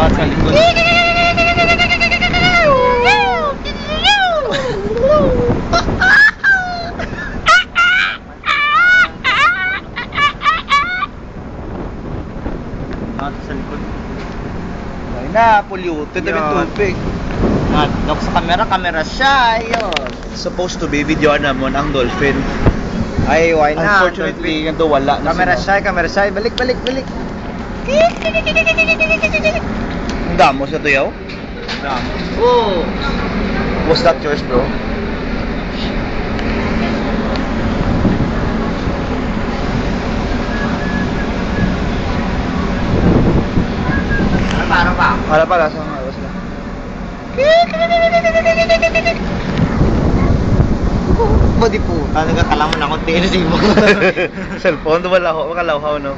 Lahat sa likod. Lahat sa likod. Ay na, polluted na yung tubig. Look sa camera siya, ayun. Supposed to be video na mo ang dolphin. Ay, why na? Unfortunately, ganito wala na Camera sila. shy. Balik. Ang damo sa tuyaw. Oh! Was that yours, bro? Ano pa? Wala pala, sa mga awas lang. Body po. Ano ka kalamon akong tinis mo? Cellphone, wala ho, makalawhaw, no?